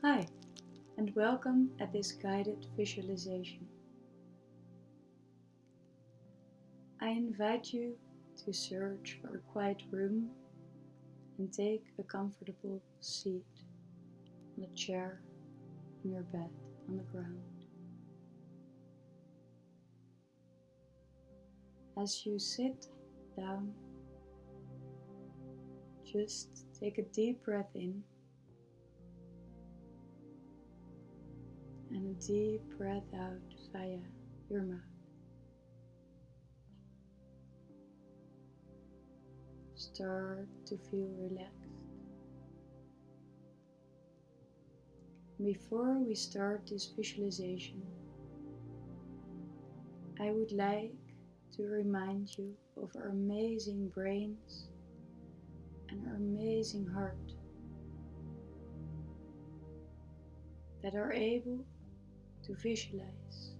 Hi, and welcome at this guided visualization. I invite you to search for a quiet room and take a comfortable seat on a chair, in your bed, on the ground. As you sit down, just take a deep breath in and a deep breath out via your mouth. Start to feel relaxed. Before we start this visualization, I would like to remind you of our amazing brains and our amazing heart that are able to visualize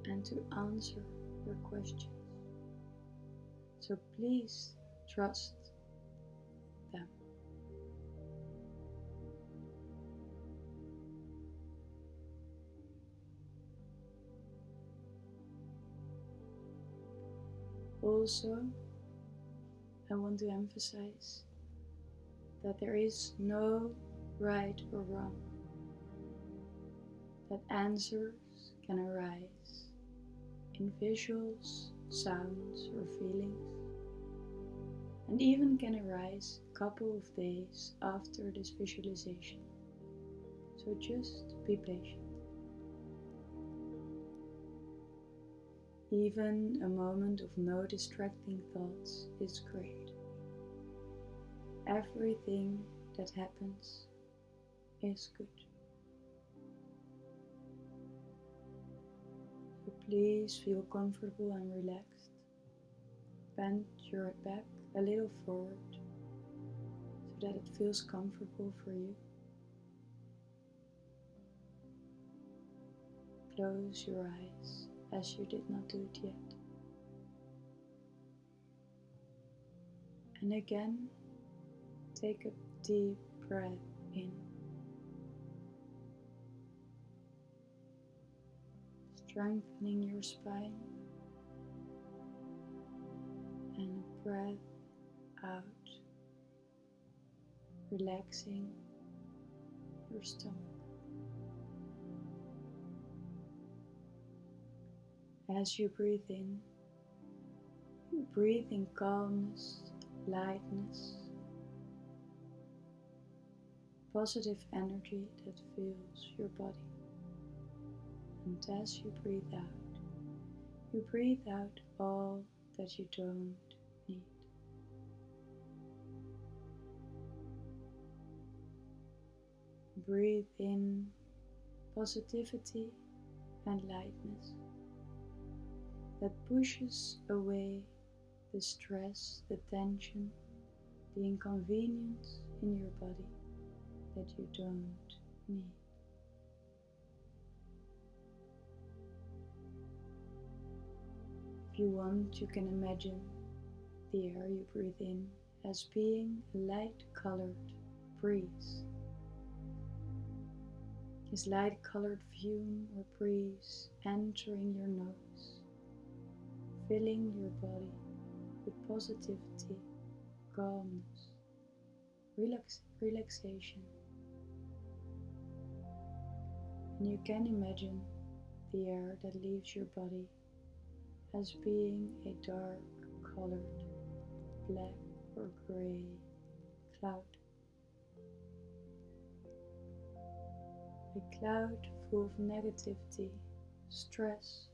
and to answer your questions. So please trust them. Also, I want to emphasize that there is no right or wrong, that answers can arise in visuals, sounds, or feelings, and even can arise a couple of days after this visualization. So just be patient. Even a moment of no distracting thoughts is great. Everything that happens is good. So please feel comfortable and relaxed. Bend your back a little forward so that it feels comfortable for you. Close your eyes as you did not do it yet. And again, take a deep breath in. Strengthening your spine. And a breath out, relaxing your stomach. As you breathe in, you breathe in calmness, lightness, positive energy that fills your body. And as you breathe out all that you don't need. Breathe in positivity and lightness that pushes away the stress, the tension, the inconvenience in your body that you don't need. If you want, you can imagine the air you breathe in as being a light-colored breeze. This light-colored fume or breeze entering your nose, filling your body with positivity, calmness, relaxation. And you can imagine the air that leaves your body as being a dark-colored, black or gray cloud. A cloud full of negativity, stress,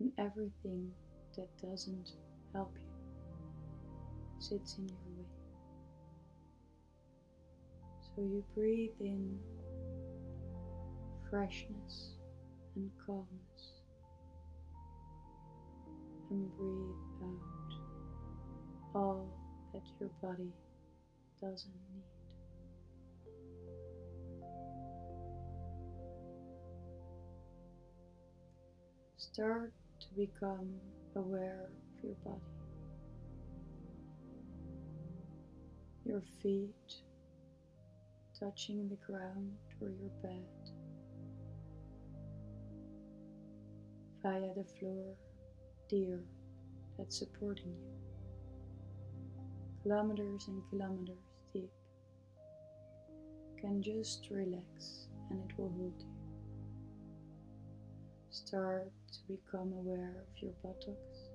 and everything that doesn't help you sits in your way. So you breathe in freshness and calmness, and breathe out all that your body doesn't need. Start to become aware of your body, your feet, touching the ground or your bed, via the floor, the earth that's supporting you, kilometers and kilometers deep. You can just relax and it will hold you. Start to become aware of your buttocks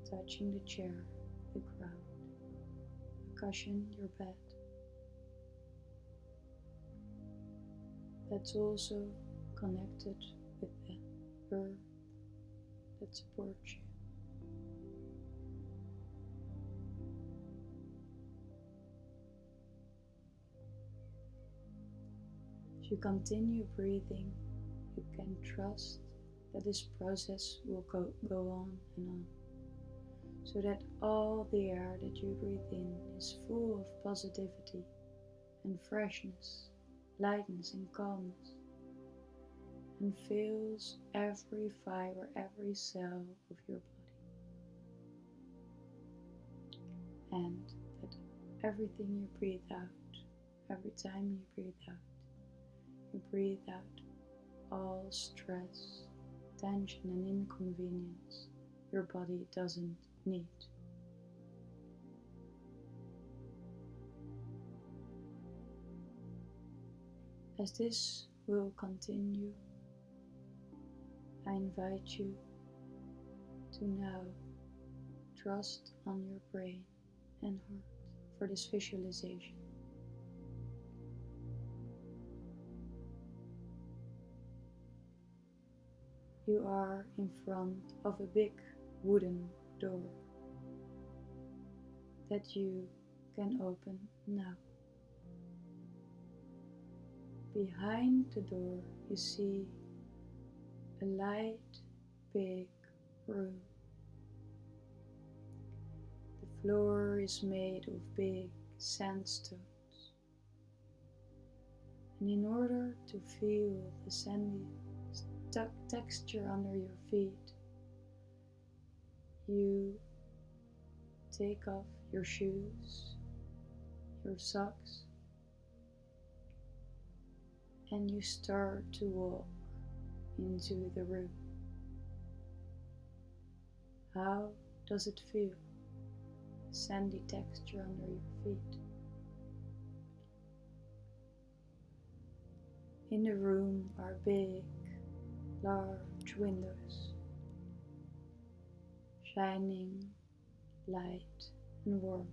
touching the chair, the ground, the cushion, your bed. That's also connected with the earth that supports you. As you continue breathing, you can trust that this process will go on and on, so that all the air that you breathe in is full of positivity and freshness, lightness and calmness, and fills every fiber, every cell of your body. And that everything you breathe out, every time you breathe out all stress, tension and inconvenience your body doesn't need. As this will continue, I invite you to now trust on your brain and heart for this visualization. You are in front of a big wooden door that you can open now. Behind the door you see a light, big room. The floor is made of big sandstones. And in order to feel the sandy texture under your feet, you take off your shoes, your socks, and you start to walk into the room. How does it feel? The sandy texture under your feet. In the room are big, large windows, shining light and warmth,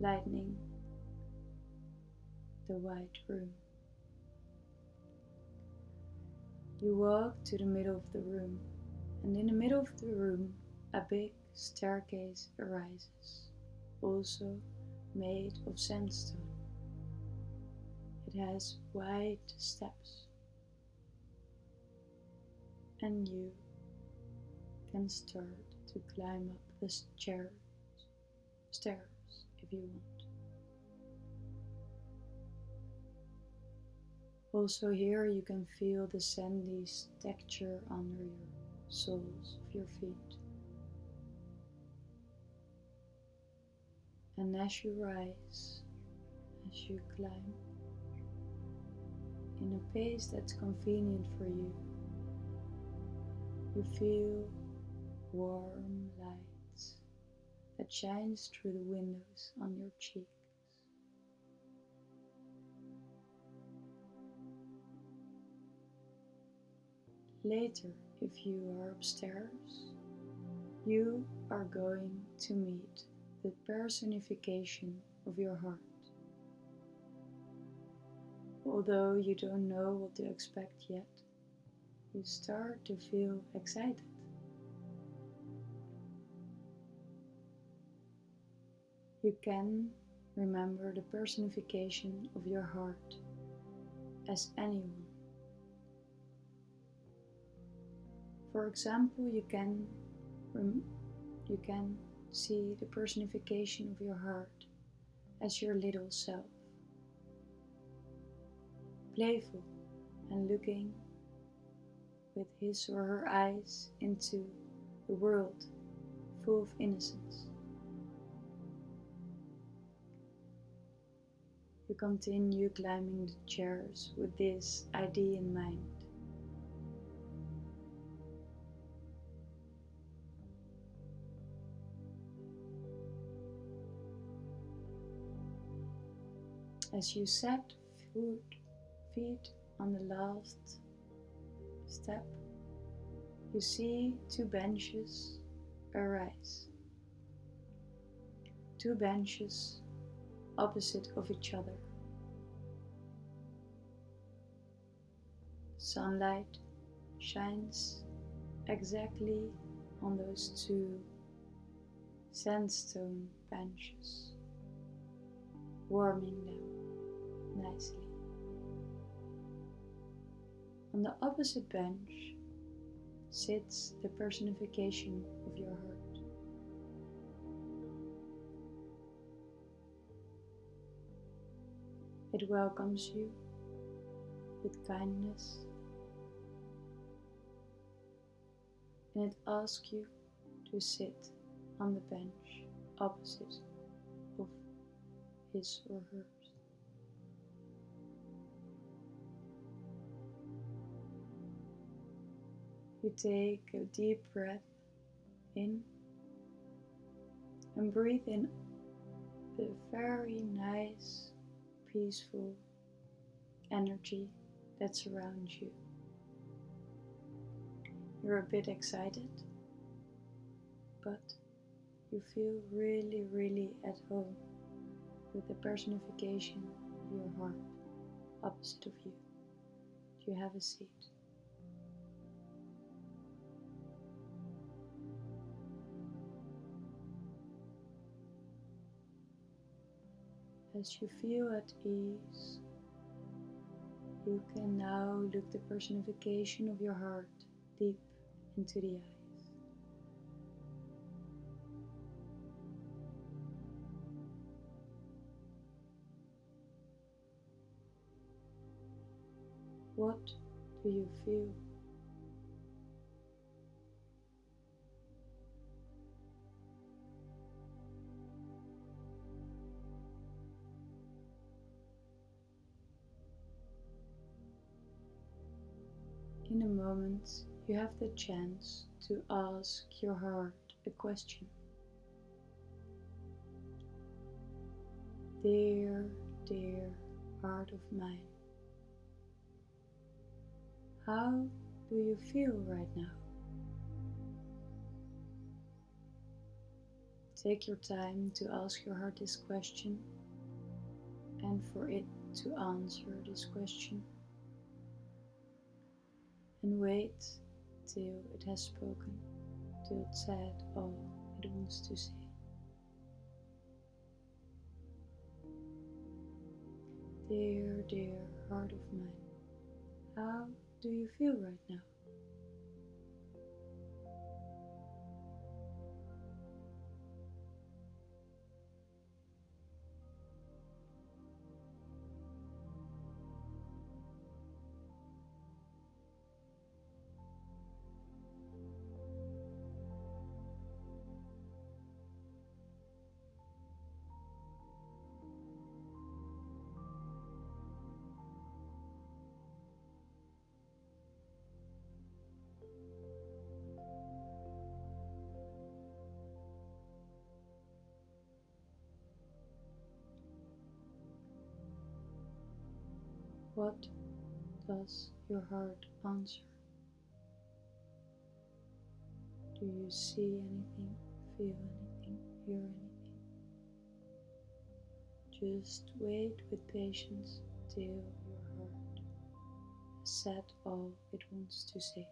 lightening the white room. You walk to the middle of the room, and in the middle of the room a big staircase arises, also made of sandstone. It has wide steps, and you can start to climb up the stairs if you want. Also here you can feel the sandy texture under your soles of your feet. And as you rise, as you climb, in a pace that's convenient for you, you feel warm lights that shines through the windows on your cheeks. Later, if you are upstairs, you are going to meet the personification of your heart. Although you don't know what to expect yet, you start to feel excited. You can remember the personification of your heart as anyone. For example, you can see the personification of your heart as your little self, playful and looking with his or her eyes into the world full of innocence. You continue climbing the chairs with this idea in mind. As you set feet on the last step, you see two benches arise. Two benches opposite of each other. Sunlight shines exactly on those two sandstone benches, warming them nicely. On the opposite bench sits the personification of your heart. It welcomes you with kindness, and it asks you to sit on the bench opposite of his or hers. You take a deep breath in and breathe in the very nice, peaceful energy that surrounds you. You're a bit excited, but you feel really at home with the personification of your heart opposite of you. You have a seat. As you feel at ease, you can now look the personification of your heart deep into the eyes. What do you feel? In a moment, you have the chance to ask your heart a question. Dear heart of mine, how do you feel right now? Take your time to ask your heart this question and for it to answer this question. And wait till it has spoken, till it said all it wants to say. Dear heart of mine, how do you feel right now? What does your heart answer? Do you see anything, feel anything, hear anything? Just wait with patience till your heart has said all it wants to say.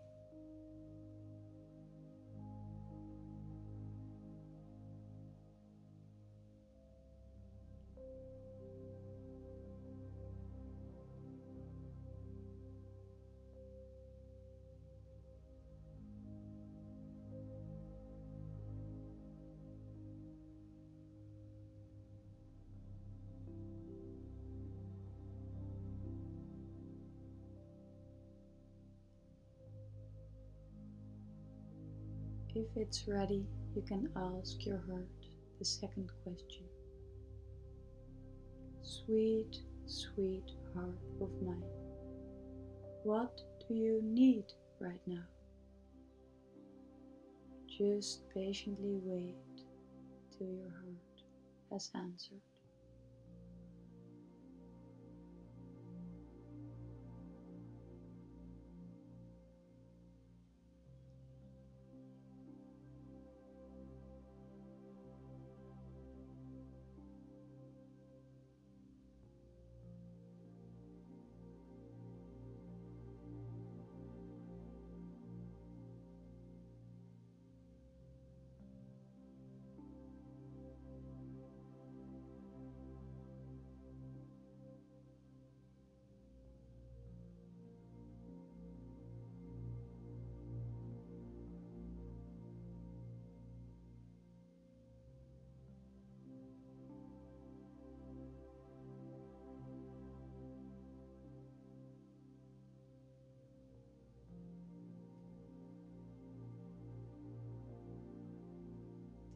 If it's ready, you can ask your heart the second question. Sweet, sweet heart of mine, what do you need right now? Just patiently wait till your heart has answered.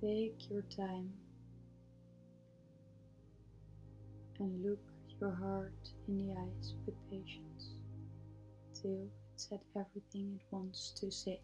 Take your time and look your heart in the eyes with patience till it said everything it wants to say.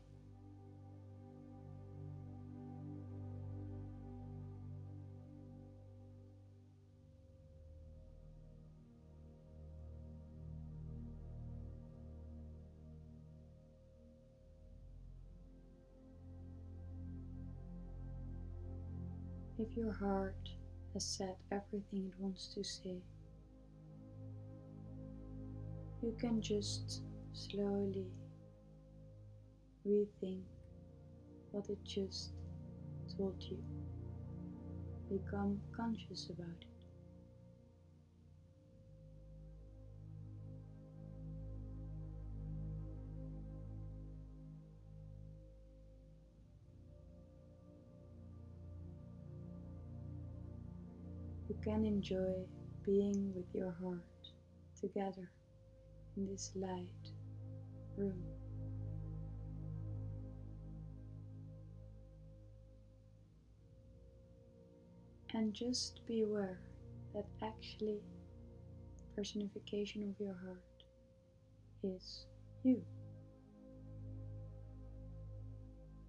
If your heart has said everything it wants to say, you can just slowly rethink what it just told you. Become conscious about it. You can enjoy being with your heart together in this light room. And just be aware that actually personification of your heart is you.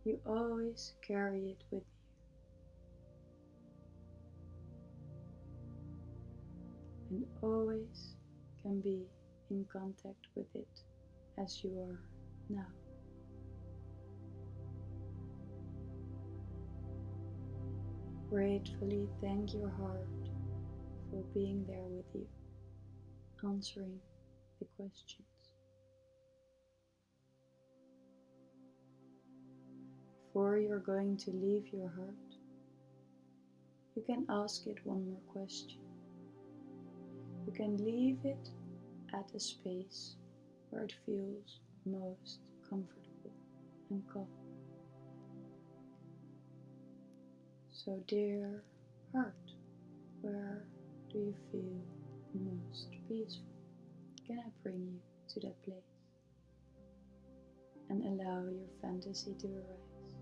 You always carry it with you and always can be in contact with it as you are now. Gratefully thank your heart for being there with you, answering the questions. Before you're going to leave your heart, you can ask it one more question. You can leave it at a space where it feels most comfortable and calm. So, dear heart, where do you feel most peaceful? Can I bring you to that place and allow your fantasy to arise?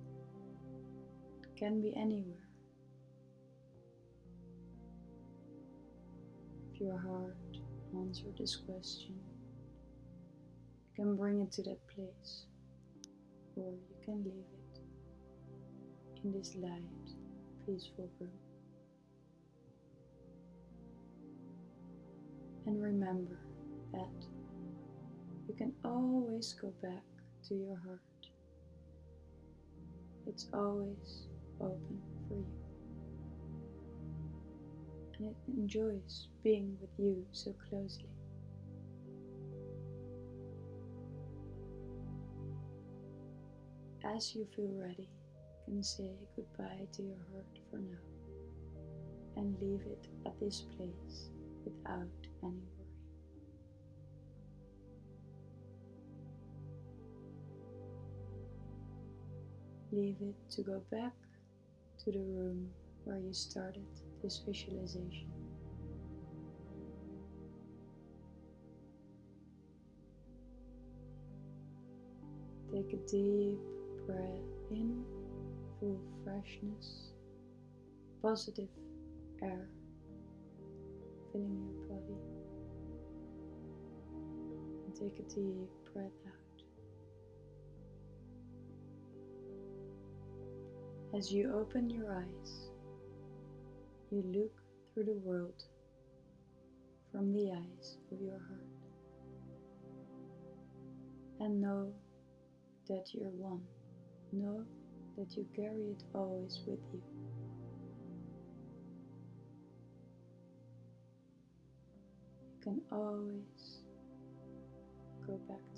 It can be anywhere. If your heart answers this question, you can bring it to that place, or you can leave it in this light, peaceful room. And remember that you can always go back to your heart. It's always open for you. And it enjoys being with you so closely. As you feel ready, you can say goodbye to your heart for now and leave it at this place without any worry. Leave it to go back to the room where you started this visualization. Take a deep breath in, full of freshness, positive air filling your Take a deep breath out. As you open your eyes, you look through the world from the eyes of your heart and know that you're one. Know that you carry it always with you. You can always go back